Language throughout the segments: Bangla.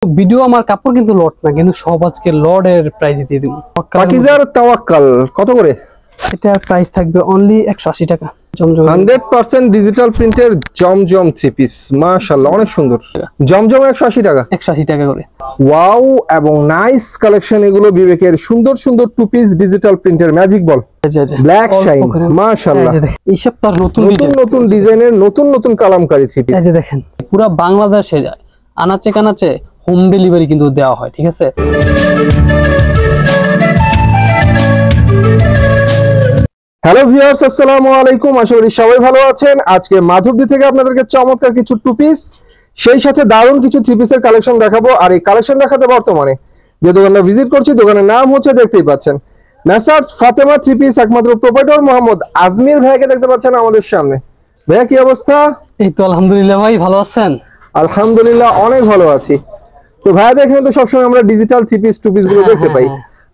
ভিডিও আমার কাপড় কিন্তু লট না, কিন্তু সব আজকে লর্ডের প্রাইস দিয়ে দিব। পাকিজার তাওয়াক্কাল কত করে? এটার প্রাইস থাকবে অনলি 180 টাকা। জমজম 100% ডিজিটাল প্রিন্টের জমজম থ্রি পিস, মাশাআল্লাহ অনেক সুন্দর। জমজম 180 টাকা, 180 টাকা করে। ওয়াও এবং নাইস কালেকশন এগুলো। বিবেকের সুন্দর সুন্দর টু পিস ডিজিটাল প্রিন্টের ম্যাজিক বল, ব্ল্যাক শাইন, মাশাআল্লাহ। এইসব তার নতুন নতুন ডিজাইনের নতুন নতুন কালামকারী থ্রি পিস। এই যে দেখেন, পুরো বাংলাদেশে আনাচে কানাচে হোম ডেলিভারি কিন্তু দেওয়া হয়, ঠিক আছে। হ্যালো ভিউয়ার্স, আসসালামু আলাইকুম। আশা করি সবাই ভালো আছেন। আজকে মাধবদী থেকে আপনাদেরকে চমৎকার কিছু টু পিস, সেই সাথে দারুণ কিছু থ্রি পিসের কালেকশন দেখাবো। আর এই কালেকশন দেখাতে বর্তমানে যে দোকানটা ভিজিট করছি, দোকানের নাম হচ্ছে, দেখতেই পাচ্ছেন, নাসার্স ফাতেমা থ্রি পিস। একমাত্র প্রোপাইটর মোহাম্মদ আজমির ভাইকে দেখতে পাচ্ছেন আমাদের সামনে। ভাইয়া কি অবস্থা? এই তো আলহামদুলিল্লাহ ভাই, ভালো আছেন? আলহামদুলিল্লাহ অনেক ভালো আছি। তো ভাইয়া দেখেন তো সবসময় আমরা digital three piece two piece গুলো দেখতে পাই।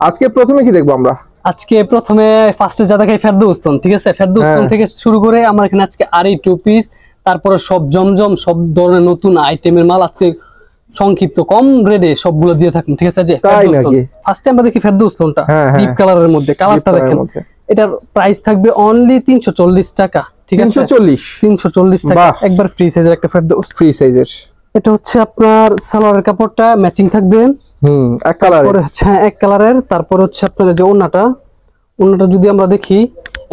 আজকে প্রথমে কি দেখবো আমরা? আজকে প্রথমে ফার্স্টে যা দেখাই ফেরদৌস্তন, ঠিক আছে। ফেরদৌস্তন থেকে শুরু করে আমার এখানে আজকে আরি টু পিস, তারপরে সব জমজম, সব ধরনের নতুন আইটেমের মাল আজকে সংক্ষিপ্ত কম রেটে সবগুলো দিয়ে থাকুন, ঠিক আছে। যে ফার্স্টে আমরা দেখি ফেরদৌস্তনটা ডিপ কালারের মধ্যে, কালারটা দেখেন। এটার প্রাইস থাকবে অনলি 340 টাকা, ঠিক আছে। 340 টাকা একবার ফ্রি সাইজের একটা ফেরদৌস, ফ্রি সাইজের। এটা হচ্ছে আপনার সালোয়ারের কাপড়টা ম্যাচিং থাকবে, এক কালারের, এক কালারের। তারপর হচ্ছে আপনার যে ওন্নাটা যদি আমরা দেখি,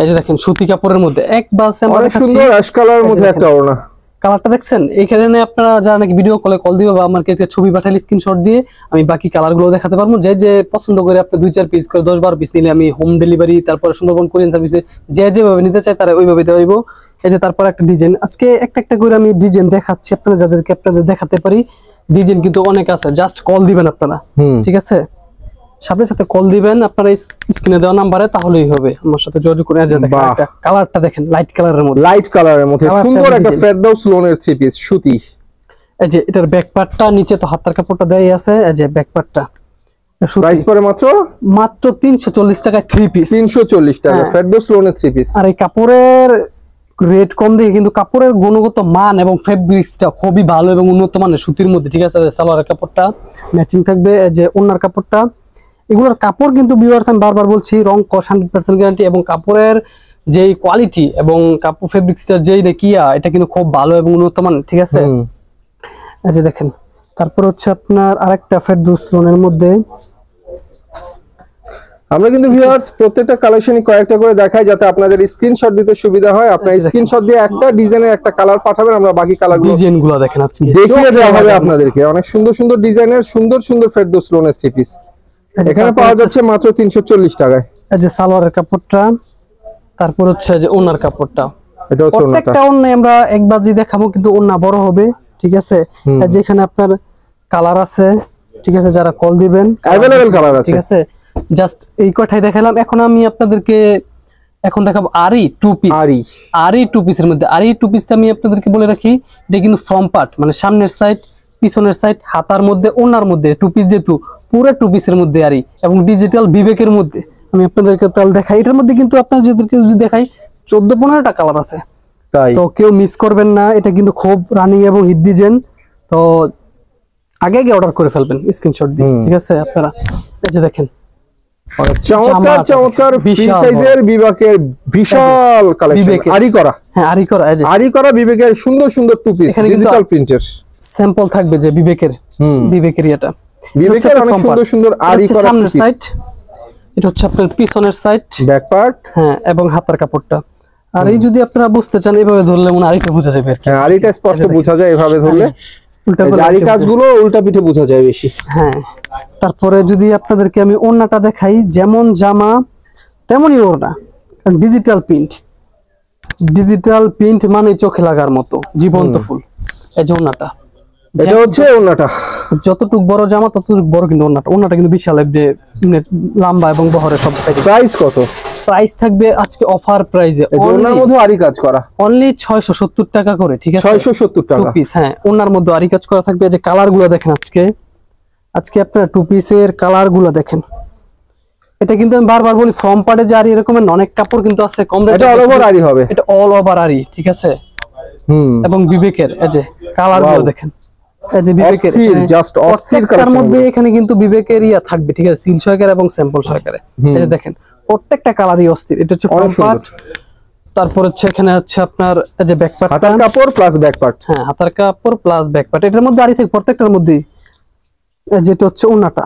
এই যে দেখেন সুতি কাপড়ের মধ্যে এক বাস আমরা দেখাচ্ছি, সুন্দর অ্যাশ কালারের মধ্যে একটা ওড়না। কালারটা দেখছেন? এইখানে আপনারা যারা নাকি ভিডিও কলে কল দিবে বা আমাকে ছবি পাঠালে স্ক্রিনশট দিয়ে আমি বাকি কালারগুলো দেখাতে পারবো। যে পছন্দ করে আপনি 2-4 পিস করে 10-12 পিস নিলে আমি হোম ডেলিভারি, তারপরে সুন্দরবন কোরিয়ান সার্ভিসে যেভাবে নিতে চাই তারা ওইভাবে দেওয়া হইব। এই যে তারপর একটা ডিজাইন, আজকে একটা করে আমি ডিজাইন দেখাচ্ছি আপনারা, যাদেরকে আপনাদের দেখাতে পারি। ডিজাইন কিন্তু অনেক আছে, জাস্ট কল দিবেন আপনারা, ঠিক আছে। সাথে সাথে কল দিবেন আপনারা স্ক্রিনে দেওয়া নাম্বারে, তাহলেই হবে আমার সাথে যোগাযোগ করে। কালারটা দেখেন, লাইট কালারের মধ্যে সুন্দর একটা ফেরদৌস লোনের থ্রি পিস সুতি। এই যে এটার ব্যাক পার্টটা, নিচে তো হাতার কাপড়টা দেয়াই আছে। এই যে ব্যাক পার্টটা প্রাইস পড়ে মাত্র 340 টাকায় থ্রি পিস। 340 টাকা ফেরদৌস লোনের থ্রি পিস। আর এই কাপড়ের রেট কম দেখে কিন্তু কাপড়ের গুণগত মান এবং ফেব্রিক্সটা খুবই ভালো এবং উন্নত মানের সুতির মধ্যে, ঠিক আছে। সালোয়ারের কাপড়টা ম্যাচিং থাকবে, যে ওন্নার কাপড়টা। এগুলোর কাপড় কিন্তু ভিউয়ার্স আমি বারবার বলছি, রং কস 100% গ্যারান্টি, এবং কাপড়ের যেই কোয়ালিটি এবং কাপড় ফেব্রিক্সটার যেই দেখিয়া এটা কিন্তু খুব ভালো এবং উন্নত মানের, ঠিক আছে। এই যে দেখেন, তারপর হচ্ছে আপনার আরেকটা ফেরদৌস লোনের মধ্যে। আমরা কিন্তু ভিউয়ার্স প্রত্যেকটা কালেকশনই কয়েকটা করে দেখাই, যাতে আপনাদের স্ক্রিনশট দিতে সুবিধা হয়। আপনারা স্ক্রিনশট দিয়ে একটা ডিজাইনের একটা কালার পাঠাবেন, আমরা বাকি কালারগুলো ডিজাইনগুলো দেখেন আজকে দেখিয়ে দেওয়া হবে আপনাদেরকে। অনেক সুন্দর সুন্দর ডিজাইনের সুন্দর সুন্দর ফেরদৌস লোনের থ্রি পিস এখানে পাওয়া যাচ্ছে মাত্র 340 টাকায়। এই যে সালোয়ারের কাপড়টা, তারপর হচ্ছে যে ওন্নার কাপড়টা। এটা হচ্ছে ওন্নাটা। প্রত্যেকটা ওন্না আমরা একবার জি দেখাবো, কিন্তু ওন্না বড় হবে, ঠিক আছে। যেখানে আপনার কালার আছে, ঠিক আছে, যারা কল দিবেন अवेलेबल কালার আছে, ঠিক আছে। জাস্ট এই কথাই দেখালাম। এখন আমি আপনাদেরকে দেখাবো আরি টু পিস। আরি টু পিসের মধ্যে, আরি টু পিসটা আমি আপনাদেরকে বলে রাখি, এটা কিন্তু ফ্রন্ট পার্ট, মানে সামনের সাইড, পিছনের সাইড, হাতার মধ্যে, ওন্নার মধ্যে টু পিস, যেহেতু পুরো টু পিসের মধ্যে আরি এবং ডিজিটাল বিবেকের মধ্যে আমি আপনাদেরকে তাহলে দেখাই। এটার মধ্যে কিন্তু আপনাদেরকে যদি দেখাই 14-15টা কালার আছে, তো কেউ মিস করবেন না। এটা কিন্তু খুব রানিং এবং হিট ডিজাইন, তো আগে অর্ডার করে ফেলবেন স্ক্রিনশট দিয়ে, ঠিক আছে। আপনারা এই যে দেখেন, চমৎকার চমৎকার ফ্রি সাইজের বিবেকের বিশাল কালেকশন, আরি করা, আরি করা, এই যে আরি করা বিবেকের সুন্দর সুন্দর টু পিস ডিজিটাল প্রিন্টের স্যাম্পল থাকবে, যে বিবেকের এটা বিবেকের অনেক সুন্দর সুন্দর আরি করা সামনের সাইড। এটা হচ্ছে আপনার পিছনের সাইড, ব্যাক পার্ট, এবং হাতার কাপড়টা। আর এই যদি আপনারা বুঝতে চান, এইভাবে ধরলে মনে আরিটা বোঝা যাবে, আরিটা স্পষ্ট বোঝা যায় এভাবে ধরলে। আরি কাজগুলো উল্টা পিঠে বোঝা যায় বেশি। তারপরে যদি আপনাদেরকে আমি ওড়নাটা দেখাই, যেমন জামা তেমনই ওড়না, ডিজিটাল প্রিন্ট মানে চোখে লাগার মতো জীবন্ত ফুল। এই যে ওড়নাটা, এটা হচ্ছে ওড়নাটা, যতটুকু বড় জামা ততটুকু বড় কিন্তু ওড়নাটা কিন্তু বিশাল, লম্বা এবং বহরে সব সাইডে। প্রাইস কত? প্রাইস থাকবে আজকে অফার প্রাইসে, ওড়নার মধ্যে আরি কাজ করা অনলি 670 টাকা করে, ঠিক আছে। 670 টাকা টু পিস, ওড়নার মধ্যে আরি কাজ করা থাকবে। যে কালারগুলো দেখেন, আজকে আপনারা টু পিসের কালারগুলো দেখেন। এটা কিন্তু আমি বারবার বলি, ফ্রম পার্টে যে আরি এরকমের অনেক কাপড় কিন্তু আছে কম রেটে, এটা অল ওভার আরি হবে, এটা অল ওভার আরি, ঠিক আছে। এবং বিবেকের এই যে কালারগুলো দেখেন, এই যে বিবেকের জাস্ট অস্থির কালার মধ্যে এখানে কিন্তু বিবেকের ইয়া থাকবে, ঠিক আছে, সিল সহকারে এবং স্যাম্পল সহকারে। এই যে দেখেন প্রত্যেকটা কালারই অস্থির। এটা হচ্ছে ফ্রন্ট পার্ট, তারপর হচ্ছে এখানে হচ্ছে আপনার এই যে ব্যাক পার্ট, হাতার কাপড় প্লাস ব্যাক পার্ট। হ্যাঁ, হাতার কাপড় প্লাস ব্যাক পার্ট। এটার মধ্যে আরি থাকে প্রত্যেকটার মধ্যেই। যেটা হচ্ছে ওন্নাটা,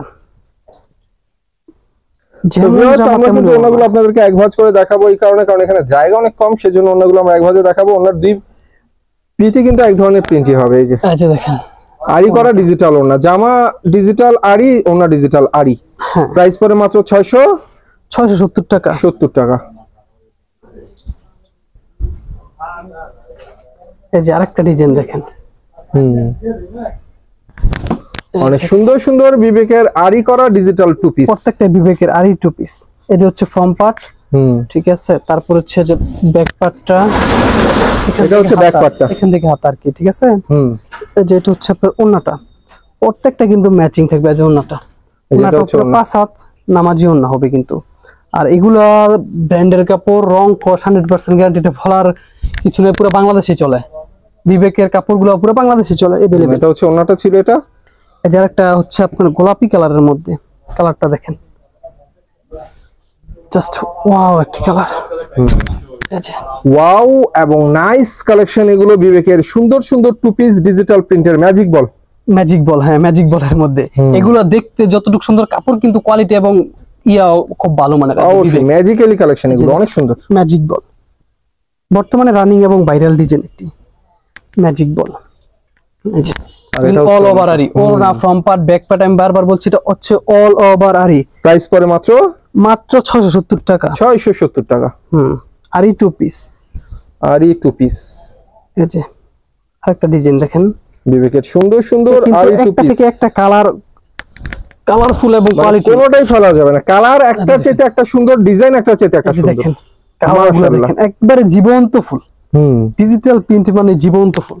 আমরা কিন্তু ওন্নাগুলো আপনাদেরকে এক ভাঁজ করে দেখাবো এই কারণে, কারণ এখানে জায়গা অনেক কম, সেজন্য ওন্নাগুলো আমরা এক ভাঁজে দেখাবো। ওন্নার দুই প্রিন্টই কিন্তু এক ধরনের প্রিন্টই হবে। এই যে দেখেন আরি করা ডিজিটাল ওন্না, জামা ডিজিটাল আরি, ওন্না ডিজিটাল আরি। প্রাইস পড়ে মাত্র 670 টাকা। 70 টাকা। এই যে আরেকটা ডিজাইন দেখেন, অনেক সুন্দর সুন্দর বিবেকের আরি করা ডিজিটাল টু পিস, প্রত্যেকটা বিবেকের আরি টু পিস। এটা হচ্ছে ফ্রন্ট পার্ট, ঠিক আছে, তারপর হচ্ছে যে ব্যাক পার্টটা, এটা হচ্ছে ব্যাক পার্টটা, এখান থেকে হাত আর কি, ঠিক আছে। যে এটা হচ্ছে আপনার ওন্নাটা, প্রত্যেকটা কিন্তু ম্যাচিং থাকবে। যে ওন্নাটা পুরো 5 হাত নামাজি ওন্না হবে কিন্তু। আর এগুলা ব্র্যান্ডের কাপড়, রং কস 100% গ্যারান্টি, বলার কিছু নেই, পুরো বাংলাদেশে চলে। বিবেকের কাপড়গুলো পুরো বাংলাদেশে চলে अवेलेबल। এটা হচ্ছে ওন্নাটা ছিল। এটা এই যে একটা হচ্ছে আপনার গোলাপি কালারের মধ্যে, কালারটা দেখেন জাস্ট ওয়াও, একটা কালার। এই যে ওয়াও এবং নাইস কালেকশন এগুলো বিবেকের সুন্দর সুন্দর টু পিস ডিজিটাল প্রিন্টের ম্যাজিক বল। ম্যাজিক বল, হ্যাঁ ম্যাজিক বলের মধ্যে। এগুলো দেখতে যতটুকু সুন্দর, কাপড় কিন্তু কোয়ালিটি এবং ইয়াও খুব ভালো মানের। অবশ্যই ম্যাজিক্যালি কালেকশন এগুলো অনেক সুন্দর। ম্যাজিক বল বর্তমানে রানিং এবং ভাইরাল ডিজাইন একটি ম্যাজিক বল। এই যে অল ওভার আরি, ওনা ফ্রন্ট পার্ট ব্যাক পার্ট, আমি বারবার বলছি এটা হচ্ছে অল ওভার আরি। প্রাইস পড়ে মাত্র 670 টাকা। 670 টাকা। আরি টু পিস, আরি টু পিস। এই যে আরেকটা ডিজাইন দেখেন বিবেকের সুন্দর সুন্দর আরি টু পিস, থেকে একটা কালার কালারফুল এবং কোয়ালিটি কোনোটাই ফেলা যাবে না। কালার একটা চেয়ে একটা সুন্দর, ডিজাইন একটা চেয়ে একটা সুন্দর। দেখেন কালারগুলো দেখেন একবারে জীবন্ত ফুল। ডিজিটাল প্রিন্ট মানে জীবন্ত ফুল।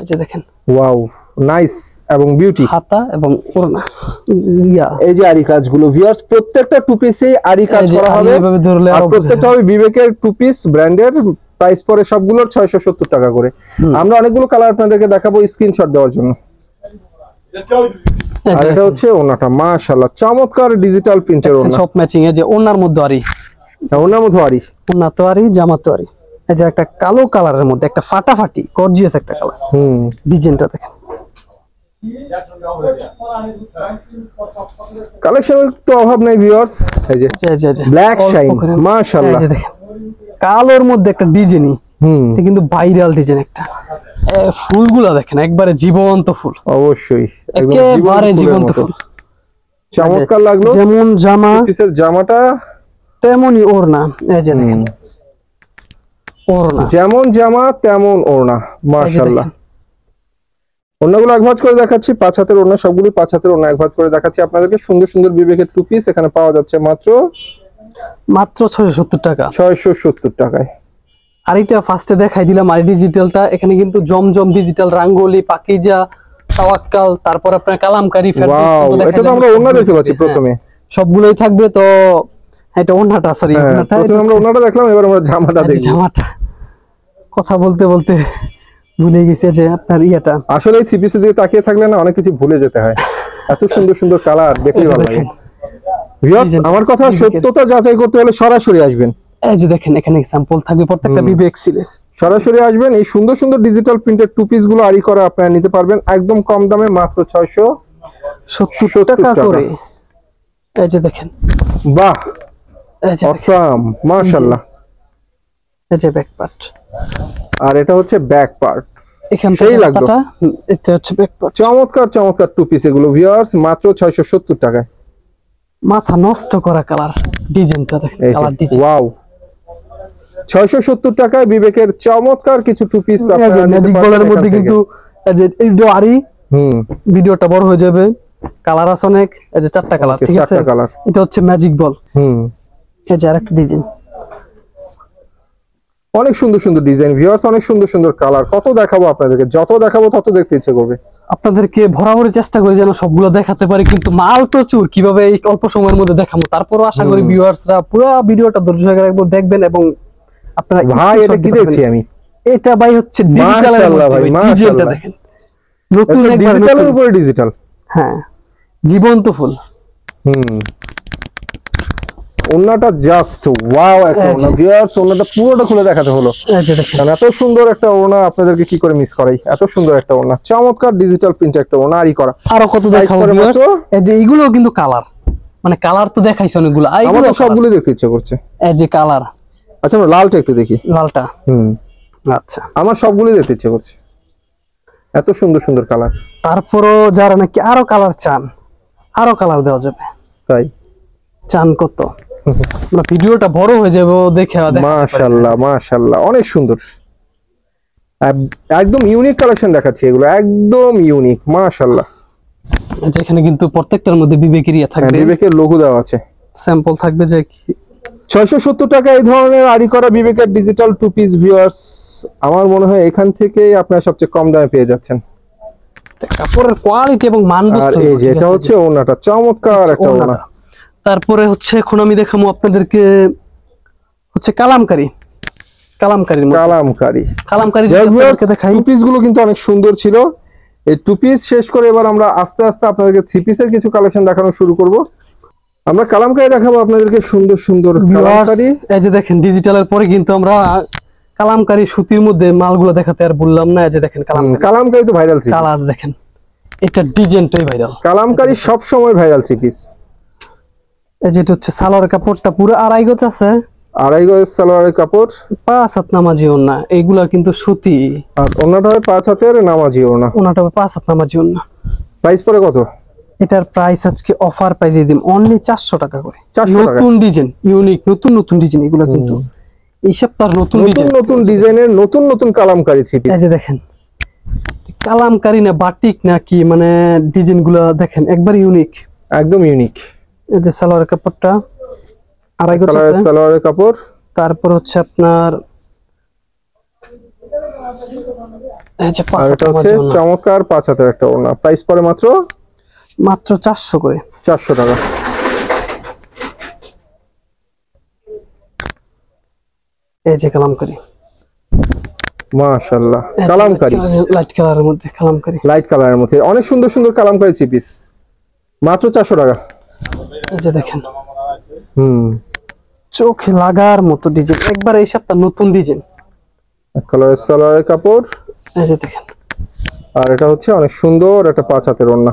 এই যে দেখেন ওয়াও, নাইস এবং বিউটি। হাতা এবং ওড়না, এই যে আরি কাজগুলো ভিউয়ার্স, প্রত্যেকটা টু পিসে আরি কাজ করা হবে, আর প্রত্যেকটা হবে বিবেকের টু পিস ব্র্যান্ডের। প্রাইস পড়ে সবগুলোর 670 টাকা করে। আমরা অনেকগুলো কালার আপনাদেরকে দেখাবো স্ক্রিনশট দেওয়ার জন্য। আর এটা হচ্ছে ওনাটা, মাশাআল্লাহ চমৎকার ডিজিটাল প্রিন্টের ওনা, সব ম্যাচিং। এই যে ওনার মধ্যে আরি, ওনার মধ্যে আরি, ওনা তো আরি, জামা তো আরি। এই যে একটা কালো কালারের মধ্যে একটা ফাটাফাটি গর্জিয়াস একটা কালার। ডিজাইনটা দেখেন, কালেকশনের তো অভাব নাই ভিউয়ার্স। এই যে ব্ল্যাক শাইন, মাশাআল্লাহ। এই যে দেখেন কালোর মধ্যে একটা ডিজাইনই, এটা কিন্তু ভাইরাল ডিজাইন একটা। ফুলগুলো দেখেন একবারে জীবন্ত ফুল, অবশ্যই একেবারে জীবন্ত ফুল। চমৎকার লাগলো। যেমন জামা পিসের জামাটা তেমনই ওড়না। এই যে দেখেন ওড়না, যেমন জামা তেমন ওড়না, মাশাআল্লাহ। ওড়নাগুলো এক ভাঁজ করে দেখাচ্ছি, 5 হাতের ওড়না, সবগুলো 5 হাতের ওড়না এক ভাঁজ করে দেখাচ্ছি আপনাদেরকে। সুন্দর সুন্দর বিবেকের টু পিস এখানে পাওয়া যাচ্ছে মাত্র 670 টাকা। 670 টাকায়। আর এটা ফার্স্টে দেখাই দিলাম আরি ডিজিটালটা। এখানে কিন্তু জমজম ডিজিটাল, রাঙ্গোলি, পাকিজা, তাওয়াক্কাল, তারপর আপনার কালামকারী, এটা তো আমরা ওড়না দেখতে পাচ্ছি প্রথমে, সবগুলোই থাকবে। তো এটা ওড়নাটা, সরি ওড়নাটা, প্রথমে আমরা ওড়নাটা দেখলাম, এবার আমরা জামাটা দেখি। জামাটা কথা বলতে বলতে ভুলে গেছি যে আপনার ইয়েটা। আসলে এই থ্রি পিসের দিকে তাকিয়ে থাকলে না অনেক কিছু ভুলে যেতে হয়, এত সুন্দর সুন্দর কালার দেখলেই ভালো লাগে। ভিউয়ার্স, আমার কথা সত্যতা যাচাই করতে হলে সরাসরি আসবেন। এই যে দেখেন এখানে স্যাম্পল থাকবে প্রত্যেকটা বিবেক সিলের। সরাসরি আসবেন, এই সুন্দর সুন্দর ডিজিটাল প্রিন্টেড টু পিস গুলো আরি করা আপনারা নিতে পারবেন একদম কম দামে, মাত্র 670 টাকা করে। এই যে দেখেন, বাহ, অসাম, মাশাআল্লাহ। এই যে ব্যাক পার্ট, আর এটা হচ্ছে ব্যাক পার্ট। এখান থেকে লাগতো, এটা হচ্ছে ব্যাক পার্ট। চমৎকার চমৎকার টু পিস এগুলো ভিউয়ার্স, মাত্র 670 টাকায়। মাথা নষ্ট করা কালার, ডিজাইনটা দেখেন, কালার ডিজাইন, ওয়াও। 670 টাকায় বিবেকের চমৎকার কিছু টু পিস আপনারা ম্যাজিক বলের মধ্যে কিন্তু এই যে এইটা আরি, ভিডিওটা বড় হয়ে যাবে। কালার আছে অনেক, এই যে 4টা কালার, ঠিক আছে। এটা হচ্ছে ম্যাজিক বল। এই যে আরেকটা ডিজাইন, অনেক সুন্দর সুন্দর ডিজাইন ভিউয়ার্স, অনেক সুন্দর সুন্দর কালার। কত দেখাবো আপনাদেরকে, যত দেখাবো তত দেখতে ইচ্ছে করবে। আপনাদেরকে ভরাভরি চেষ্টা করি যেন সবগুলো দেখাতে পারি, কিন্তু মাল প্রচুর, কিভাবে এই অল্প সময়ের মধ্যে দেখাবো। তারপরও আশা করি ভিউয়ার্সরা পুরো ভিডিওটা ধৈর্য সহকারে একবার দেখবেন এবং আপনারা। ভাই এটা কি দেখছি আমি, এটা ভাই হচ্ছে ডিজিটালের মধ্যে, ডিজাইনটা দেখেন নতুন একবার ডিজিটালের উপরে ডিজিটাল। হ্যাঁ, জীবন্ত ফুল। ওন্নাটা জাস্ট ওয়াও একটা ওন্না ভিউয়ার্স, ওন্নাটা পুরোটা খুলে দেখাতে হলো, কারণ এত সুন্দর একটা ওন্না আপনাদেরকে কি করে মিস করাই। এত সুন্দর একটা ওন্না, চমৎকার ডিজিটাল প্রিন্ট একটা ওন্না আরি করা। আরো কত দেখাবো ভিউয়ার্স, এই যে এইগুলো কিন্তু কালার, মানে কালার তো দেখাইছে অনেকগুলো, আমার তো সবগুলো দেখতে ইচ্ছে করছে। এই যে কালার, আচ্ছা আমরা লালটা একটু দেখি। লালটা আচ্ছা, আমার সবগুলো দেখতে ইচ্ছে করছে, এত সুন্দর সুন্দর কালার। তারপরও যারা নাকি আরো কালার চান, আরো কালার দেওয়া যাবে। তাই চান কত, মানে ভিডিওটা বড় হয়ে যাবে দেখে। মাশাআল্লাহ মাশাআল্লাহ, অনেক সুন্দর, একদম ইউনিক কালেকশন দেখাচ্ছি, এগুলো একদম ইউনিক মাশাআল্লাহ। যেখানে কিন্তু প্রত্যেকটার মধ্যে বিবেকের ইয়া থাকবে, বিবেকের লোগো দেওয়া আছে, স্যাম্পল থাকবে। যে 670 টাকা এই ধরনের আরি করা বিবেকের ডিজিটাল টু পিস ভিউয়ার্স, আমার মনে হয় এখান থেকেই আপনারা সবচেয়ে কম দামে পেয়ে যাচ্ছেন। কাপড়ের কোয়ালিটি এবং মান বুঝতে হবে। এটা হচ্ছে ওন্নাটা, চমৎকার একটা ওন্না। তারপরে হচ্ছে এখন আমি দেখাবো আপনাদেরকে হচ্ছে কালামকারী, দেখাই। টু পিস গুলো কিন্তু অনেক সুন্দর ছিল। এই টু পিস শেষ করে এবার আমরা আস্তে আস্তে আপনাদেরকে থ্রি পিসের কিছু কালেকশন দেখানো শুরু করব। আমরা কালামকারী দেখাবো আপনাদেরকে, সুন্দর সুন্দর কালামকারী। এই যে দেখেন ডিজিটালের পরে কিন্তু আমরা কালামকারী সুতির মধ্যে মালগুলো দেখাতে আর বললাম না। এই যে দেখেন কালামকারী তো ভাইরাল থ্রি পিস, কালার দেখেন, এটা ডিজাইনটাই ভাইরাল। কালামকারী সব সময় ভাইরাল থ্রি পিস। এই যেটা হচ্ছে সালোয়ার কাপড়টা পুরো আড়াই গজ আছে, আড়াই গজ সালোয়ারের কাপড়, 5 হাত নামাজি ওন্না। এইগুলা কিন্তু সুতি, আর ওন্নাটা হয় 5 হাতের নামাজি ওন্না, ওন্নাটা 5 হাত নামাজি ওন্না। প্রাইস পড়ে কত? এটার প্রাইস আজকে অফার প্রাইসে দিম অনলি 400 টাকা করে। নতুন ডিজাইন, ইউনিক নতুন নতুন ডিজাইন, এগুলো কিন্তু এই সপ্তাহের নতুন ডিজাইন, নতুন ডিজাইনের নতুন নতুন কালামকারী থ্রি পিস। এই যে দেখেন কালামকারী না বাটিক না কি, মানে ডিজাইনগুলো দেখেন একবার ইউনিক, একদম ইউনিক। এই যে সালোয়ার কাপড়টা আড়াই গজ আছে, সালোয়ারের কাপড়। তারপর হচ্ছে আপনার এই যে 5 হাত নামাজি ওন্না, চমৎকার 5 হাতের একটা ওন্না। প্রাইস পড়ে মাত্র 400 করে, 400 টাকা। এই যে কালামকারী, মাশাআল্লাহ কালামকারী লাইট কালারের মধ্যে, কালামকারী লাইট কালারের মধ্যে অনেক সুন্দর সুন্দর কালামকারী থ্রি পিস, মাত্র 400 টাকা। এই যে দেখেন চোখে লাগার মতো ডিজাইন, একবার এই সপ্তাহ নতুন ডিজাইন। কালারের সালোয়ারের কাপড়, এই যে দেখেন। আর এটা হচ্ছে অনেক সুন্দর একটা 5 হাতের ওন্না।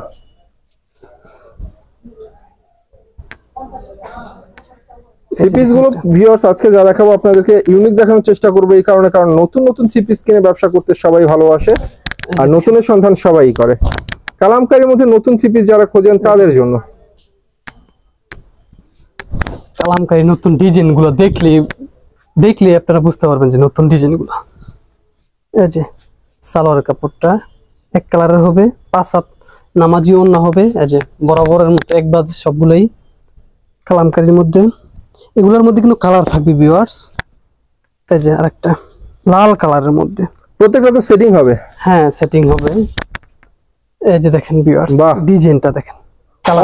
থ্রি পিস গুলো ভিউয়ার্স আজকে যা দেখাবো আপনাদেরকে ইউনিক দেখানোর চেষ্টা করবো, এই কারণে কারণ নতুন নতুন থ্রি পিস কিনে ব্যবসা করতে সবাই ভালোবাসে, আর নতুনের সন্ধান সবাই করে। কালামকারীর মধ্যে নতুন থ্রি পিস যারা খোঁজেন তাদের জন্য কালামকারী নতুন ডিজাইন গুলো দেখলে আপনারা বুঝতে পারবেন যে নতুন ডিজাইন গুলো। এই যে সালোয়ার কাপড়টা এক কালারের হবে, 5 হাত নামাজি ওন্না হবে। এই যে বরাবরের মতো এক বাজ সবগুলাই কালামকারীর মধ্যে। এগুলোর মধ্যে কিন্তু কালার থাকবে ভিউয়ার্স। এই যে আরেকটা লাল কালারের মধ্যে, প্রত্যেকটা তো সেটিং হবে। হ্যাঁ সেটিং হবে। এই যে দেখেন ভিউয়ার্স ডিজাইনটা দেখেন,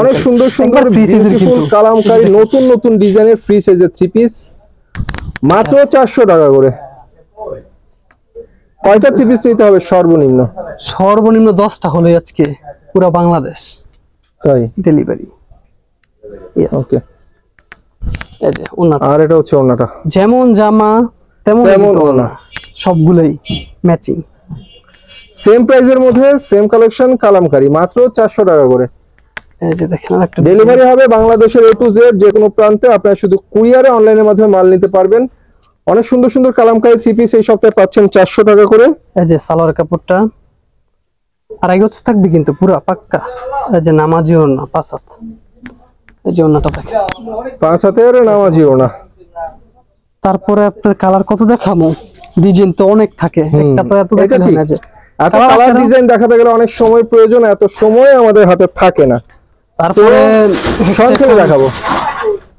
অনেক সুন্দর সুন্দর বিউটিফুল কালামকারী নতুন নতুন ডিজাইনের ফ্রি সাইজের থ্রি পিস, মাত্র 400 টাকা করে। কয়টা থ্রি পিস নিতে হবে সর্বনিম্ন? সর্বনিম্ন 10টা হলে আজকে পুরো বাংলাদেশ তাই ডেলিভারি। यस ওকে। এই যে ওন্নাটা, আর এটা হচ্ছে ওন্নাটা, যেমন জামা তেমন ওন্না, সবগুলাই ম্যাচিং। সেম প্রাইজের মধ্যে সেম কালেকশন কালামকারী, মাত্র 400 টাকা করে। এই যে দেখেন আরেকটা ডেলিভারি হবে বাংলাদেশের A to Z যে কোনো প্রান্তে, আপনারা শুধু কুরিয়ারে অনলাইনের মাধ্যমে মাল নিতে পারবেন। অনেক সুন্দর সুন্দর কালামকারী থ্রি পিস এই সপ্তাহে পাচ্ছেন 400 টাকা করে। এই যে সালোয়ার কাপড়টা আড়াই গজ থাকবে কিন্তু পুরো পাক্কা। এই যে নামাজি ওন্না 5 হাত, এই যে ওন্নাটা দেখেন 5 হাতের নামাজি ওন্না। তারপরে আপনার কালার কত দেখাবো, ডিজাইন তো অনেক থাকে, একটা তো এত দেখানো না যে এত কালার ডিজাইন দেখাতে গেলে অনেক সময় প্রয়োজন, এত সময় আমাদের হাতে থাকে না। তারপরে সংক্ষেপে দেখাবো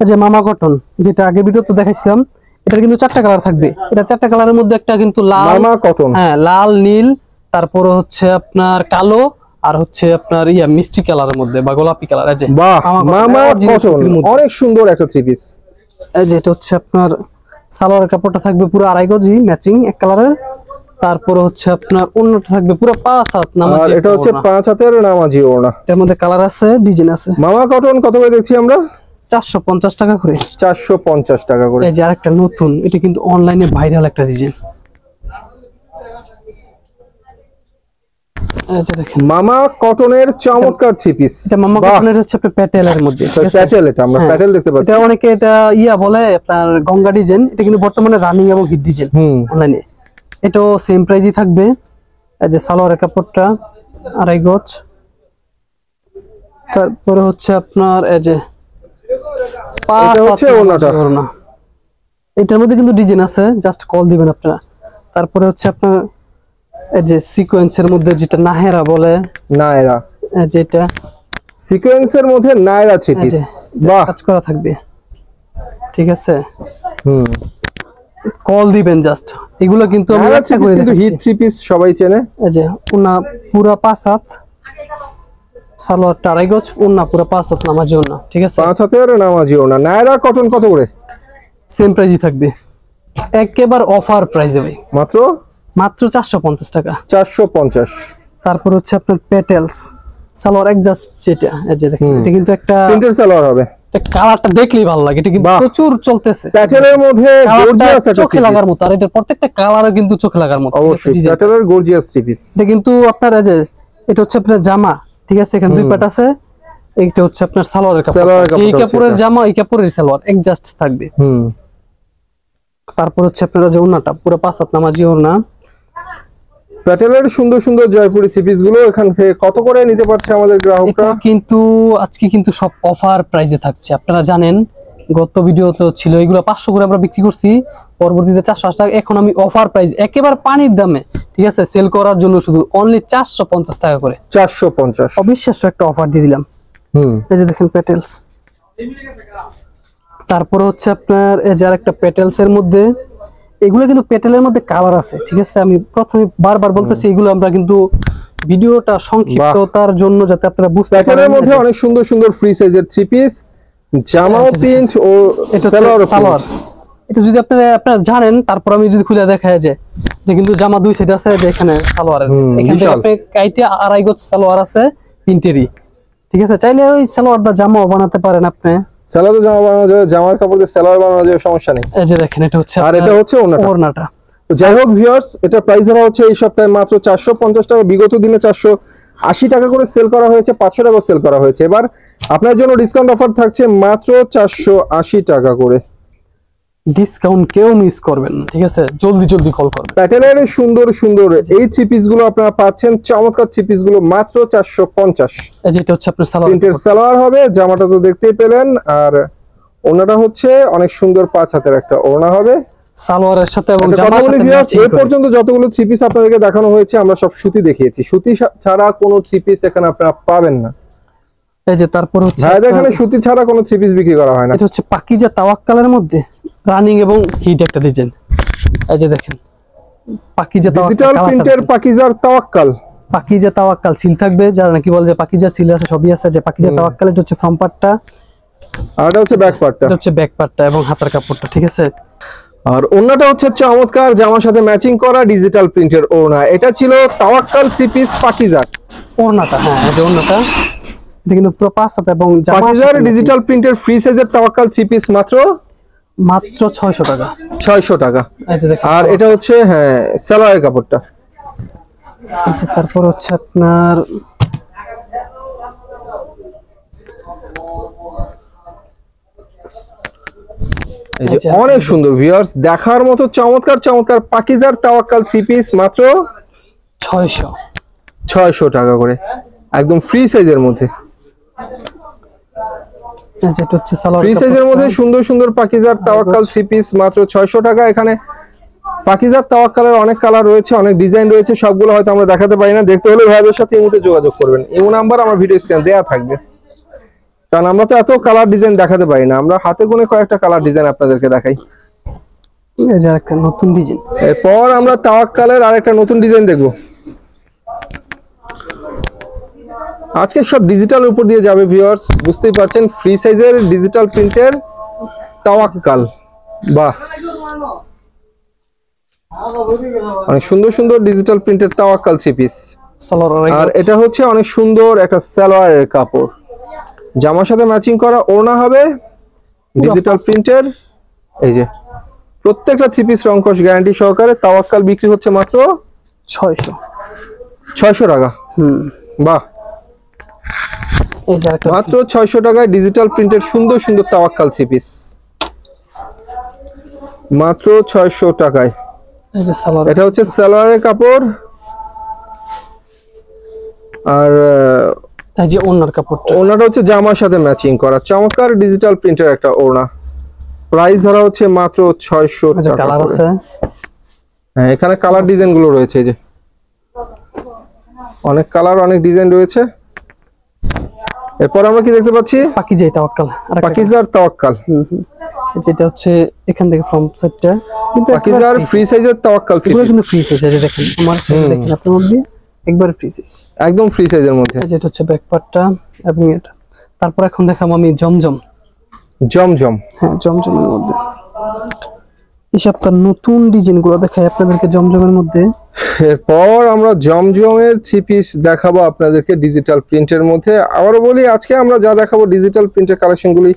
এই যে মামা কটন, যেটা আগে ভিডিওতে দেখাইছিলাম, এটার কিন্তু 4টা কালার থাকবে। এটা 4টা কালারের মধ্যে একটা কিন্তু লাল, মামা কটন, হ্যাঁ লাল নীল, তারপরে হচ্ছে আপনার কালো, আর হচ্ছে আপনার মিষ্টি কালারের মধ্যে বা গোলাপি কালার। এই যে বাহ মামা কটন অনেক সুন্দর একটা থ্রি পিস। এই যে এটা হচ্ছে আপনার সালোয়ার কাপড়টা থাকবে পুরো আড়াই গজি ম্যাচিং এক কালারের, তারপরে হচ্ছে আপনার অন্যটা থাকবে পুরো 5 হাত নামাজি। আর এটা হচ্ছে 5 হাতের নামাজি ওড়না। এর মধ্যে কালার আছে, ডিজাইন আছে। মামা কটন কত করে দেখছি আমরা? 450 টাকা করে। 450 টাকা করে। এই যে আরেকটা নতুন, এটা কিন্তু অনলাইনে ভাইরাল একটা ডিজাইন। এই যে দেখেন মামা কটনের চমৎকার থ্রি পিস। এটা মামা কটনের হচ্ছে আপনার প্যাটেলের মধ্যে, ঠিক আছে? প্যাটেল, এটা আমরা প্যাটেল দেখতে পাচ্ছি। এটা অনেকে এটা বলে আপনার গঙ্গা ডিজাইন। এটা কিন্তু বর্তমানে রানিং এবং হিট ডিজাইন অনলাইনে। এটাও সেম প্রাইসই থাকবে। এই যে সালোয়ারের কাপড়টা 2.5 গজ। তারপরে হচ্ছে আপনার এই যে 5 হচ্ছে ওড়না। এটার মধ্যে কিন্তু ডিজাইন আছে, জাস্ট কল দিবেন আপনারা। তারপরে হচ্ছে আপনার এই যে সিকোয়েন্সের মধ্যে যেটা নাহেরা বলে, নায়রা, যেটা সিকোয়েন্সের মধ্যে নায়রা থ্রি পিস, বাহ, কাজ করা থাকবে, ঠিক আছে? কল দিবেন জাস্ট। এগুলো কিন্তু আমি একটা করে কিন্তু হিট থ্রি পিস সবাই চেনে। এই যে ওনা পুরো 5 হাত, সালোয়ারটা 2.5 গজ, ওনা পুরো 5 হাত নামাজি ওনা, ঠিক আছে? 5 হাতের নামাজি ওড়না। নায়রা কটন কত করে? সেম প্রাইসই থাকবে, একেবারে অফার প্রাইসে ভাই, মাত্র 450 টাকা। 450। তারপর হচ্ছে আপনার পেটেলস সালোয়ার অ্যাডজাস্ট, যেটা এই যে দেখেন, এটা কিন্তু একটা প্রিন্টের সালোয়ার হবে। কালারটা দেখলেই ভালো লাগে, এটা কিন্তু প্রচুর চলতেছে। প্যাটেলের মধ্যে গর্জিয়াস একটা চোখে লাগার মতো, আর এটার প্রত্যেকটা কালারও কিন্তু চোখে লাগার মতো। অবশ্যই প্যাটেলের গর্জিয়াস থ্রি পিস। এটা কিন্তু আপনার এই যে এটা হচ্ছে আপনার জামা, ঠিক আছে? এখানে দুই পাট আছে। এইটা হচ্ছে আপনার সালোয়ারের কাপড়, এই কাপড়ের জামা, এই কাপড়ের সালোয়ার অ্যাডজাস্ট থাকবে। তারপর হচ্ছে আপনার যে ওড়নাটা পুরো 5 হাত নামাজি ওড়না। প্যাটেলের সুন্দর সুন্দর জয়পুরি থ্রি পিস গুলো এখান থেকে কত করে নিতে পারছে আমাদের গ্রাহকরা? কিন্তু আজকে কিন্তু সব অফার প্রাইসে থাকছে। আপনারা জানেন গত ভিডিও তো ছিল, এগুলো 500 করে আমরা বিক্রি করছি, পরবর্তীতে 480 টাকা। এখন আমি অফার প্রাইস একেবারে পানির দামে, ঠিক আছে, সেল করার জন্য শুধু অনলি 450 টাকা করে। 450, অবিশ্বাস্য একটা অফার দিয়ে দিলাম। এই যে দেখেন পেটেলস। তারপর হচ্ছে আপনার এই যে আরেকটা পেটেলস এর মধ্যে, এগুলো কিন্তু পেটেলের মধ্যে কালার আছে, ঠিক আছে? আমি প্রথমে বারবার বলতেছি, এগুলো আমরা কিন্তু ভিডিওটা সংক্ষিপ্ততার জন্য যাতে আপনারা বুঝতে পারেন। প্যাটেলের মধ্যে অনেক সুন্দর সুন্দর ফ্রি সাইজের থ্রি পিস, জামাও প্রিন্ট ও সালোয়ার। এটা যদি আপনারা জানেন, তারপর আমি যদি খুলে দেখায় যে এটা কিন্তু জামা দুই সাইড আছে, যে এখানে সালোয়ারের, এখান থেকে আপনি কাইটে 2.5 গজ সালোয়ার আছে প্রিন্টেরই, ঠিক আছে? চাইলে ওই সালোয়ারটা জামাও বানাতে পারেন আপনি। সালোয়ার জামা বানানো যাবে, জামার কাপড় দিয়ে সালোয়ার বানানো যাবে, সমস্যা নেই। এই যে দেখেন, এটা হচ্ছে, আর এটা হচ্ছে ওড়নাটা। যাই হোক ভিউয়ার্স, এটা প্রাইস ধরা হচ্ছে এই সপ্তাহে মাত্র 450 টাকা। বিগত দিনে 480 টাকা করে সেল করা হয়েছে, 500 টাকা সেল করা হয়েছে। এবার আপনার জন্য ডিসকাউন্ট অফার থাকছে মাত্র 480 টাকা করে। ডিসকাউন্ট কেউ মিস করবেন না, ঠিক আছে? জলদি জলদি কল করবেন। প্যাটেলের সুন্দর সুন্দর এই থ্রি পিস গুলো আপনারা পাচ্ছেন, চমৎকার থ্রি পিস গুলো মাত্র 450। এই যে এটা হচ্ছে আপনার সালোয়ার, প্রিন্টের সালোয়ার হবে, জামাটা তো দেখতেই পেলেন। আর ওড়নাটা হচ্ছে অনেক সুন্দর 5 হাতের একটা ওড়না হবে সালোয়ারের সাথে এবং জামার সাথে ম্যাচিং করে। এই পর্যন্ত যতগুলো থ্রি পিস আপনাদেরকে দেখানো হয়েছে, আমরা সব সুতি দেখিয়েছি। সুতি ছাড়া কোনো থ্রি পিস এখানে আপনারা পাবেন না। এই যে তারপর হচ্ছে এখানে সুতি ছাড়া কোনো থ্রি পিস বিক্রি করা হয় না। এটা হচ্ছে পাকিজা তাওয়াক্কালের মধ্যে রানিং এবং হিট একটা ডিজাইন। এই যে দেখেন, পাকিজা তাওয়াক্কাল, ডিজিটাল প্রিন্টের পাকিজার তাওয়াক্কাল। পাকিজা তাওয়াক্কাল সিল থাকবে, যারা নাকি বলে যে পাকিজা সিল আছে, সবই আছে। যে পাকিজা তাওয়াক্কাল, এটা হচ্ছে ফ্রন্ট পার্টটা, আর এটা হচ্ছে ব্যাক পার্টটা, এটা হচ্ছে ব্যাক পার্টটা এবং হাতার কাপড়টা, ঠিক আছে? আর ওড়নাটা হচ্ছে চমৎকার জামার সাথে ম্যাচিং করা ডিজিটাল প্রিন্টের ওড়না। এটা ছিল তাওয়াক্কাল থ্রি পিস পাকিজার ওড়নাটা। হ্যাঁ, এই যে ওড়নাটা, এটা কিন্তু পুরো 5 হাত এবং পাকিজার ডিজিটাল প্রিন্টের ফ্রি সাইজের তাওয়াক্কাল থ্রি পিস মাত্র 600 টাকা। 600 টাকা। এই যে দেখেন, আর এটা হচ্ছে সালোয়ারের কাপড়টা। আচ্ছা, তারপর হচ্ছে আপনার অনেক সুন্দর ভিউয়ার্স, দেখার মতো চমৎকার চমৎকার পাকিজার তাওয়াক্কাল থ্রি পিস মাত্র 600 টাকা করে, একদম ফ্রি সাইজের মধ্যে। যেটা হচ্ছে সালোয়ার ফ্রি সাইজের মধ্যে সুন্দর সুন্দর পাকিজার তাওয়াক্কাল থ্রি পিস মাত্র 600 টাকা। এখানে পাকিজার তাওয়াক্কালের অনেক কালার রয়েছে, অনেক ডিজাইন রয়েছে, সবগুলো হয়তো আমরা দেখাতে পারি না। দেখতে হলে ভাইদের সাথে এই মুহূর্তে যোগাযোগ করবেন। এই নাম্বার আমার ভিডিও স্ক্রিনে দেয়া থাকবে, কারণ আমরা তো এত কালার ডিজাইন দেখাতে পারি না, আমরা হাতে গোনে কয়েকটা কালার ডিজাইন আপনাদেরকে দেখাই। এই যে একটা নতুন ডিজাইন, এরপর আমরা তাওয়াক্কালের আরেকটা নতুন ডিজাইন দেখব। আজকে সব ডিজিটাল উপর দিয়ে যাবে ভিউয়ার্স, বুঝতেই পারছেন। ফ্রি সাইজের ডিজিটাল প্রিন্টের তাওয়াক্কাল, বাহ, অনেক সুন্দর সুন্দর ডিজিটাল প্রিন্টের তাওয়াক্কাল থ্রি পিস। সালোয়ার আর এটা হচ্ছে অনেক সুন্দর একটা সালোয়ারের কাপড়, জামার সাথে ম্যাচিং করা ওড়না হবে ডিজিটাল প্রিন্টের। এই যে প্রত্যেকটা থ্রি পিস রংকশ গ্যারান্টি সহকারে তাওয়াক্কাল বিক্রি হচ্ছে মাত্র 600 টাকা। বাহ, এই যে একটা মাত্র 600 টাকায় ডিজিটাল প্রিন্টের সুন্দর সুন্দর তাওয়াক্কাল থ্রি পিস, মাত্র 600 টাকায়। এই যে সালোয়ার, এটা হচ্ছে সালোয়ারের কাপড়। আর এই যে ওড়নার কাপড়টা, ওড়নাটা হচ্ছে জামার সাথে ম্যাচিং করা চমৎকার ডিজিটাল প্রিন্টের একটা ওড়না। প্রাইস ধরা হচ্ছে মাত্র 600 টাকা। কালার আছে, হ্যাঁ এখানে কালার ডিজাইন গুলো রয়েছে, এই যে অনেক কালার অনেক ডিজাইন রয়েছে। এরপর আমরা কি দেখতে পাচ্ছি? পাকিজা তাওয়াক্কাল, পাকিজার তাওয়াক্কাল। যেটা হচ্ছে এখান থেকে ফ্রন্ট সাইডটা কিন্তু পাকিজার ফ্রি সাইজের তাওয়াক্কাল, এগুলো কিন্তু ফ্রি সাইজ। এই যে দেখেন আমার সাইজ দেখেন আপনার মধ্যে একবার ফ্রি সাইজ, একদম ফ্রি সাইজের মধ্যে। যেটা হচ্ছে ব্যাক পার্টটা এবং এটা। তারপর এখন দেখাবো আমি জমজম। জমজম, হ্যাঁ জমজমের মধ্যে এই সপ্তাহ নতুন ডিজাইনগুলো দেখাই আপনাদেরকে জমজমের মধ্যে। এরপর আমরা জমজমের থ্রি পিস দেখাবো আপনাদেরকে ডিজিটাল প্রিন্টের মধ্যে। আবারও বলি আজকে আমরা যা দেখাবো ডিজিটাল প্রিন্টের কালেকশনগুলি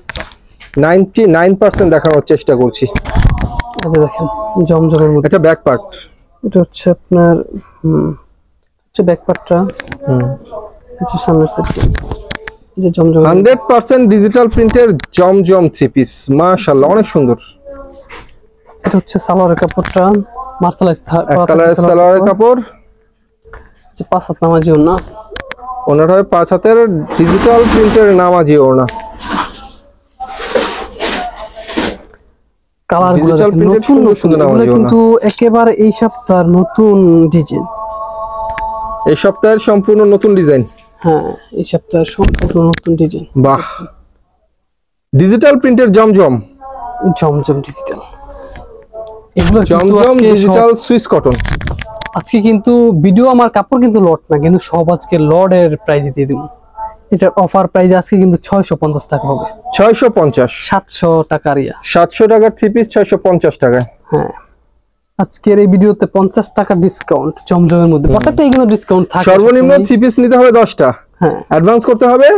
99% দেখানোর চেষ্টা করছি। এই যে দেখেন জমজমের মধ্যে, এটা ব্যাক পার্ট, এটা হচ্ছে আপনার হচ্ছে ব্যাক পার্টটা, হচ্ছে সামনের সাইডটা। এই যে জমজম 100% ডিজিটাল প্রিন্টের জমজম থ্রি পিস, মাশাআল্লাহ অনেক সুন্দর। এটা হচ্ছে সালোয়ারের কাপড়টা, মার্শালাইজ কালার সালোয়ারের কাপড়, যে 5 হাত নামাজি ওড়না, ওনাটা 5 হাতের ডিজিটাল প্রিন্টের নামাজি ওড়না। কালারগুলো দেখেন নতুন নতুন, এগুলো কিন্তু একেবারে এই সপ্তাহের নতুন ডিজাইন, এই সপ্তাহের সম্পূর্ণ নতুন ডিজাইন। হ্যাঁ এই সপ্তাহের সম্পূর্ণ নতুন ডিজাইন। বাহ, ডিজিটাল প্রিন্টের জমজম, জমজম ডিজিটাল। এগুলো জমজম ডিজিটাল সুইস কটন। আজকে কিন্তু ভিডিও আমার কাপড় কিন্তু লট না, কিন্তু সব আজকে লটের প্রাইস দিয়ে দিব। এটার অফার প্রাইস আজকে কিন্তু 650 টাকা হবে। 650, 700 টাকার 700 টাকার থ্রি পিস 650 টাকায়। হ্যাঁ আজকের এই ভিডিওতে 50 টাকা ডিসকাউন্ট জমজমের মধ্যে। প্রত্যেকটা এগুলো ডিসকাউন্ট থাকে। সর্বনিম্ন থ্রি পিস নিতে হবে 10টা, হ্যাঁ অ্যাডভান্স করতে হবে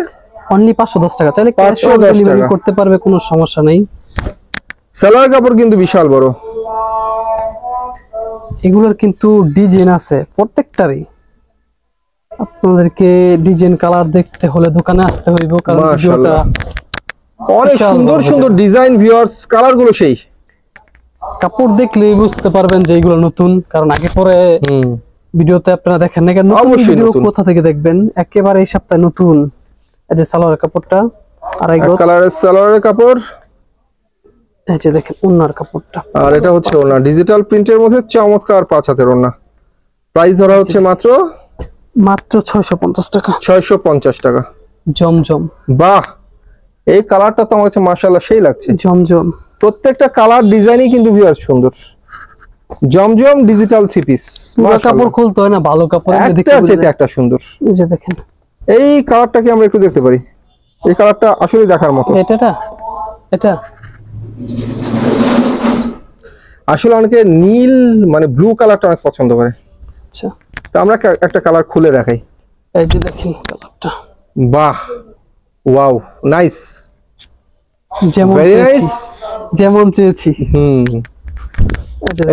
অনলি 510 টাকা। চাইলে ক্যাশ অন ডেলিভারি করতে পারবে, কোনো সমস্যা নেই। সালোয়ার কাপড় কিন্তু বিশাল বড়। এগুলোর কিন্তু ডিজাইন আছে প্রত্যেকটারই। আপনাদেরকে ডিজাইন কালার দেখতে হলে দোকানে আসতে হইব, কারণ ভিডিওটা অনেক সুন্দর সুন্দর ডিজাইন। ভিউয়ার্স কালার গুলো সেই, কাপড় দেখলেই বুঝতে পারবেন যে এগুলো নতুন, কারণ আগে পরে ভিডিওতে আপনারা দেখেন না। কেন ভিডিও কোথা থেকে দেখবেন? একেবারে এই সপ্তাহে নতুন। এই যে সালোয়ারের কাপড়টা, আড়াই গজ কালারের সালোয়ারের কাপড়। এই যে দেখেন ওন্নার কাপড়টা, আর এটা হচ্ছে ওন্না ডিজিটাল প্রিন্টের মধ্যে চমৎকার 5 হাতের ওন্না। প্রাইস ধরা হচ্ছে মাত্র 650 টাকা। 650 টাকা। জমজম, বাহ, এই কালারটা তো আমার কাছে মাশাআল্লাহ সেই লাগছে। জমজম প্রত্যেকটা কালার ডিজাইনই কিন্তু ভিউয়ার্স সুন্দর। জমজম ডিজিটাল থ্রি পিস, পুরো কাপড় খুলতে হয় না, ভালো কাপড় দেখতে আছে একটা সুন্দর। এই যে দেখেন এই কালারটা কি আমরা একটু দেখতে পারি? এই কালারটা আসলে দেখার মতো। এটা আসলে অনেকে নীল মানে ব্লু কালারটা অনেক পছন্দ করে। আচ্ছা তো আমরা একটা কালার খুলে দেখাই। এই যে দেখেন কালারটা, বাহ, ওয়াও, নাইস, যেমন চেয়েছি।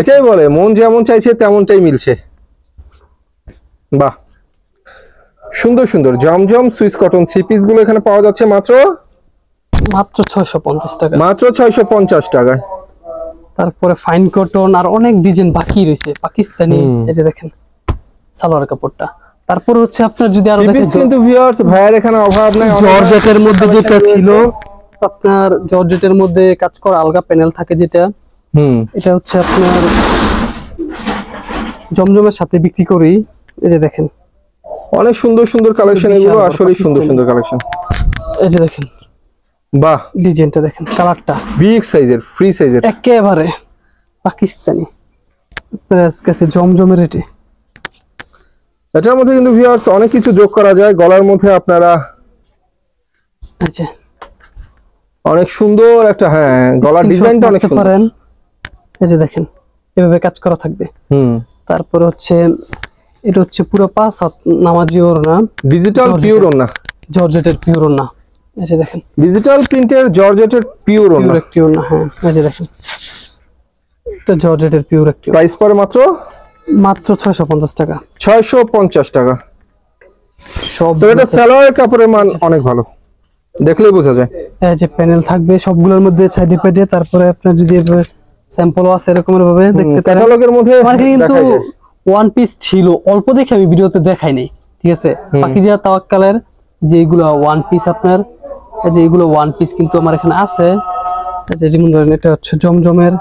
এটাই বলে মন যেমন চাইছে তেমনটাই মিলছে। বাহ, সুন্দর সুন্দর জমজম সুইস কটন থ্রি পিস গুলো এখানে পাওয়া যাচ্ছে মাত্র 650 টাকা, মাত্র 650 টাকায়। তারপরে ফাইন কটন আর অনেক ডিজাইন বাকি রয়েছে পাকিস্তানি। এই যে দেখেন সালোয়ার কাপড়টা। তারপর হচ্ছে আপনার যদি আরো দেখেন কিন্তু ভিউয়ার্স ভাইয়ার এখানে অভাব নাই। জর্জেটের মধ্যে যেটা ছিল আপনার, জর্জেটের মধ্যে কাজ করা আলগা প্যানেল থাকে যেটা, এটা হচ্ছে আপনার জমজমের সাথে বিক্রি করি। এই যে দেখেন অনেক সুন্দর সুন্দর কালেকশন, এগুলো আসলে সুন্দর সুন্দর কালেকশন। এই যে দেখেন, বাহ, ডিজাইনটা দেখেন, কালারটা বিগ সাইজের, ফ্রি সাইজের, একেবারে পাকিস্তানি প্রাইস কাছে জমজমের রেটে। এটার মধ্যে কিন্তু ভিউয়ার্স অনেক কিছু যোগ করা যায়। গলার মধ্যে আপনারা আচ্ছা অনেক সুন্দর একটা, হ্যাঁ গলার ডিজাইনটা অনেক সুন্দর। এই যে দেখেন এভাবে কাজ করা থাকবে। তারপর হচ্ছে এটা হচ্ছে পুরো 5 হাত নামাজি ওড়না, ডিজিটাল পিওর ওড়না, জর্জেটের পিওর ওড়না। এই যে দেখেন ডিজিটাল প্রিন্টের জর্জেটের পিওর ওড়না, পিওর একটি ওড়না। হ্যাঁ এই যে দেখেন এটা জর্জেটের পিওর একটি। প্রাইস পড়ে মাত্র 650 টাকা। 650 টাকা। সব তো এটা সালোয়ারের কাপড়ের মান অনেক ভালো, দেখলেই বোঝা যায়। এই যে প্যানেল থাকবে সবগুলোর মধ্যে সাইডে পাইডে। তারপরে আপনার যদি স্যাম্পলও আছে এরকমর ভাবে দেখতে পারেন। ক্যাটালগের মধ্যে আমার কিন্তু ওয়ান পিস ছিল অল্প, দেখে আমি ভিডিওতে দেখাই নাই, ঠিক আছে। পাকিজা তাওয়াক্কালের যে এগুলো ওয়ান পিস আপনার, এই যে এগুলো ওয়ান পিস কিন্তু আমার এখানে আছে। এই যে যেমন ধরেন এটা হচ্ছে জমজমের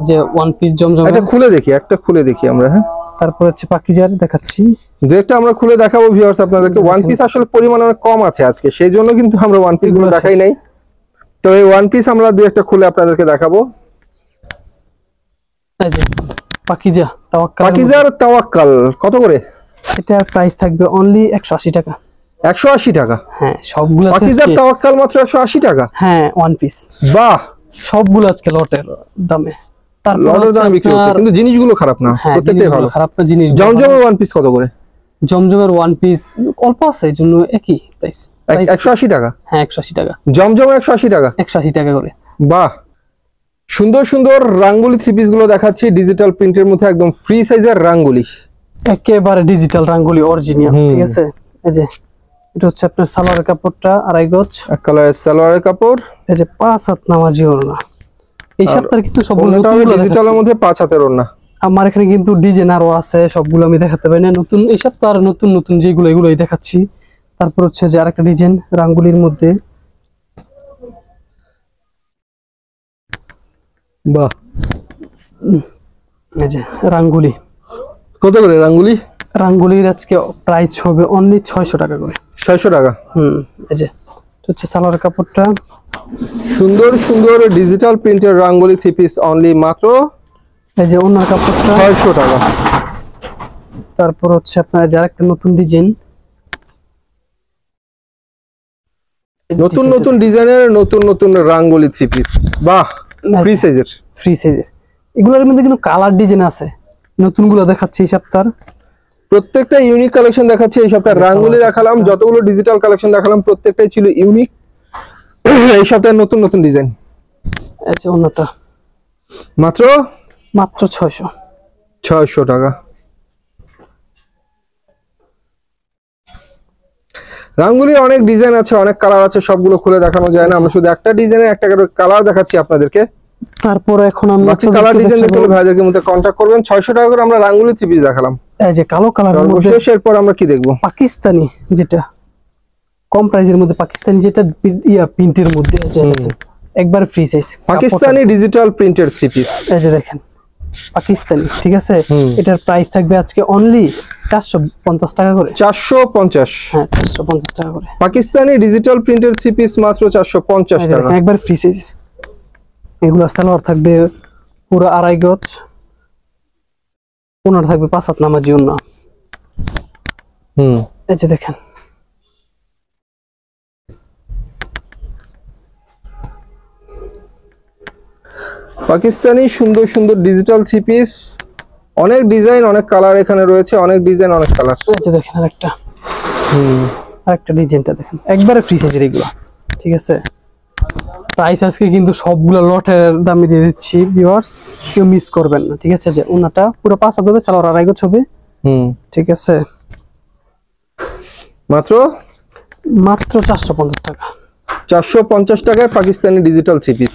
যে ওয়ান পিস জমজম, এটা খুলে দেখি, একটা খুলে দেখি আমরা। হ্যাঁ তারপর হচ্ছে পাকিজার দেখাচ্ছি, দুইটা আমরা খুলে দেখাবো ভিউয়ার্স আপনাদেরকে। ওয়ান পিস আসলে পরিমাণ অনেক কম আছে আজকে, সেই জন্য কিন্তু আমরা ওয়ান পিস গুলো দেখাই নাই। তো এই ওয়ান পিস আমরা দুই একটা খুলে আপনাদেরকে দেখাবো। এই যে পাকিজা তাওয়াক্কাল, পাকিজার তাওয়াক্কাল কত করে? এটার প্রাইস থাকবে অনলি 180 টাকা। 180 টাকা? হ্যাঁ সবগুলো পাকিজার তাওয়াক্কাল মাত্র 180 টাকা? হ্যাঁ ওয়ান পিস। বাহ, সবগুলো আজকে লটের দামে। তারপর লটের দামে বিক্রি হচ্ছে, কিন্তু জিনিসগুলো খারাপ না, প্রত্যেকটাই ভালো। খারাপ না জিনিস। জমজমের ওয়ান পিস কত করে? জমজমের ওয়ান পিস অল্প আছে এই জন্য একই প্রাইস। 180 টাকা? হ্যাঁ 180 টাকা। জমজমের 180 টাকা? 180 টাকা করে। বাহ, সুন্দর সুন্দর রাঙ্গুলি থ্রি পিস গুলো দেখাচ্ছি ডিজিটাল প্রিন্টের মধ্যে, একদম ফ্রি সাইজের রাঙ্গুলি, একেবারে ডিজিটাল রাঙ্গুলি অরিজিনাল, ঠিক আছে। এই যে এটা হচ্ছে আপনার সালোয়ারের কাপড়টা 2.5 গজ, এক কালারের সালোয়ারের কাপড়। এই যে 5 হাত নামাজি ওড়না। এই সপ্তাহে কিন্তু সবগুলো নতুনগুলো ডিজিটালের মধ্যে 5 হাতের ওড়না। আমার এখানে কিন্তু ডিজাইন আরো আছে, সবগুলো আমি দেখাতে পারি না। নতুন এই সপ্তাহে আর নতুন নতুন যেগুলো এগুলোই দেখাচ্ছি। তারপর হচ্ছে যে আরেকটা ডিজাইন রাঙ্গুলির মধ্যে। বাহ, এই যে রাঙ্গুলি কত করে? রাঙ্গুলি রাঙ্গুলির আজকে প্রাইস হবে অনলি 600 টাকা করে। 600 টাকা? এই যে হচ্ছে সালোয়ার কাপড়টা, সুন্দর সুন্দর ডিজিটাল প্রিন্টের রাঙ্গুলি থ্রি পিস অনলি মাত্র। এই যে ওনার কাপড়টা 600 টাকা। তারপর হচ্ছে আপনার যার একটা নতুন ডিজাইন, নতুন নতুন ডিজাইনের নতুন নতুন রাঙ্গুলি থ্রি পিস। বাহ, ফ্রি সাইজের, ফ্রি সাইজের। এগুলোর মধ্যে কিন্তু কালার ডিজাইন আছে, নতুনগুলো দেখাচ্ছি এই সপ্তাহ। প্রত্যেকটা ইউনিক কালেকশন দেখাচ্ছি এই সপ্তাহে। রাঙ্গুলি দেখালাম, যতগুলো ডিজিটাল কালেকশন দেখালাম প্রত্যেকটাই ছিল ইউনিক। এই সপ্তাহে নতুন নতুন ডিজাইন। এই যে ওনাটা মাত্র 600 টাকা। রাঙ্গুলির অনেক ডিজাইন আছে, অনেক কালার আছে, সবগুলো খুলে দেখানো যায় না। আমরা শুধু একটা ডিজাইনের একটা করে কালার দেখাচ্ছি আপনাদেরকে। তারপর এখন আমি বাকি কালার ডিজাইন দেখতে হলে ভাইদেরকে মধ্যে কন্টাক্ট করবেন। 600 টাকা করে আমরা রাঙ্গুলি থ্রি পিস দেখালাম। এই যে কালো কালারের মধ্যে এরপর আমরা কি দেখবো? পাকিস্তানি, যেটা কম প্রাইসের মধ্যে পাকিস্তানি, যেটা প্রিন্টের মধ্যে একবার ফ্রি সাইজ পাকিস্তানি ডিজিটাল প্রিন্টের থ্রি পিস। এই যে দেখেন পাকিস্তানি, ঠিক আছে। এটার প্রাইস থাকবে আজকে অনলি 450 টাকা করে। 450? হ্যাঁ 450 টাকা করে। পাকিস্তানি ডিজিটাল প্রিন্টের থ্রি পিস মাত্র 450 টাকা। একবার ফ্রি সাইজ। এগুলো সালোয়ার থাকবে পুরো 2.5 গজ, ওনার থাকবে 5 হাত নামাজি ওন্না। এই যে দেখেন পাকিস্তানি সুন্দর সুন্দর ডিজিটাল থ্রি পিস, অনেক ডিজাইন অনেক কালার এখানে রয়েছে, অনেক ডিজাইন অনেক কালার। এই যে দেখেন আরেকটা ডিজাইনটা দেখেন, একবারে ফ্রি সাইজের এগুলো, ঠিক আছে। প্রাইস আজকে কিন্তু সবগুলো লটের দামে দিয়ে দিচ্ছি ভিউয়ার্স, কেউ মিস করবেন না, ঠিক আছে। যে ওনাটা পুরো 5 হাত হবে, সালোয়ার 2.5 গজ হবে, ঠিক আছে। মাত্র 450 টাকা। 450 টাকায় পাকিস্তানি ডিজিটাল থ্রি পিস।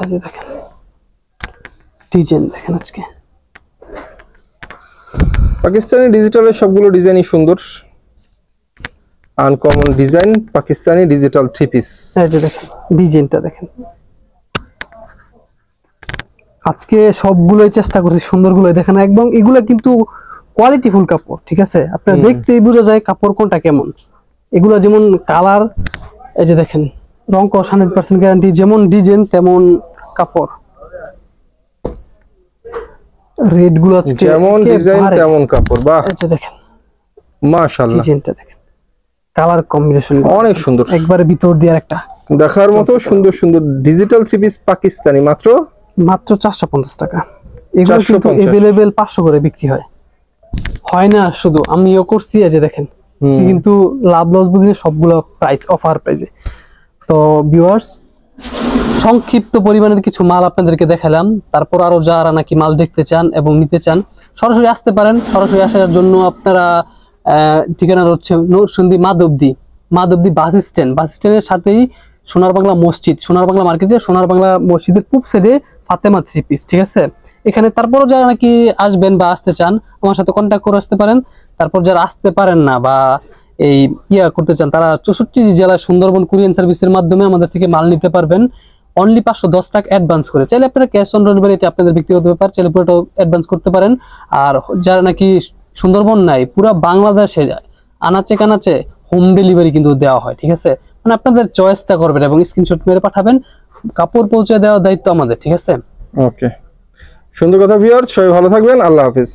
আচ্ছা দেখেন ডিজাইন দেখেন, আজকে পাকিস্তানি ডিজিটালের সবগুলো ডিজাইনই সুন্দর, uncommon design Pakistani digital three piece. এই যে দেখেন ডিজাইনটা দেখেন, আজকে সবগুলোই চেষ্টা করছি সুন্দরগুলোই দেখেন, এবং এগুলো কিন্তু কোয়ালিটিফুল কাপড়, ঠিক আছে। আপনারা দেখতেই বোঝা যায় কাপড় কোনটা কেমন। এগুলো যেমন কালার, এই যে দেখেন রং কস 100% গ্যারান্টি, যেমন ডিজাইন তেমন কাপড়। রেড গুলো আজকে যেমন ডিজাইন তেমন কাপড়। বাহ, এই যে দেখেন মাশাআল্লাহ, ডিজাইনটা দেখেন, কালার কম্বিনেশন অনেক সুন্দর, একবারে ভিতর দিয়ে একটা দেখার মতো সুন্দর সুন্দর ডিজিটাল থ্রি পিস পাকিস্তানি মাত্র মাত্র 450 টাকা। এগুলো কিন্তু 450 अवेलेबल 500 করে বিক্রি হয় না শুধু আমিও করছি, এই যে দেখেন কিন্তু লাভ লস বুঝিয়ে সবগুলো প্রাইস অফার প্রাইসে। তো ভিউয়ার্স, সংক্ষিপ্ত পরিমাণের কিছু মাল আপনাদেরকে দেখালাম। তারপর আরো যারা নাকি মাল দেখতে চান এবং নিতে চান সরাসরি আসতে পারেন। সরাসরি আসার জন্য আপনারা ঠিকানা হচ্ছে নরসিংদী মাধবদী বাস স্ট্যান্ডের সাথেই সোনার বাংলা মসজিদ, সোনার বাংলা মার্কেটে সোনার বাংলা মসজিদের পূব সাইডে ফাতেমা 3 পিস, ঠিক আছে। এখানে তারপরও যারা নাকি আসবেন বা আসতে চান আমার সাথে কন্ট্যাক্ট করে আসতে পারেন। তারপর যারা আসতে পারেন না বা এই করতে চান তারা 64 জেলায় সুন্দরবন কুরিয়ার সার্ভিসের মাধ্যমে আমাদের থেকে মাল নিতে পারবেন অনলি 510 টাকা অ্যাডভান্স করে। চাইলে আপনারা ক্যাশ অন ডেলিভারি, এটা আপনাদের ব্যক্তিগত ব্যাপার, চাইলে পুরোটা অ্যাডভান্স করতে পারেন। আর যারা নাকি সুন্দরবন নাই, পুরো বাংলাদেশে যায় আনাচে কানাচে হোম ডেলিভারি কিন্তু দেওয়া হয়, ঠিক আছে। মানে আপনাদের চয়েসটা করবেন এবং স্ক্রিনশট মেরে পাঠাবেন, কাপড় পৌঁছে দেওয়ার দায়িত্ব আমাদের, ঠিক আছে। ওকে, সুন্দর কথা ভিউয়ার্স, সবাই ভালো থাকবেন, আল্লাহ হাফেজ।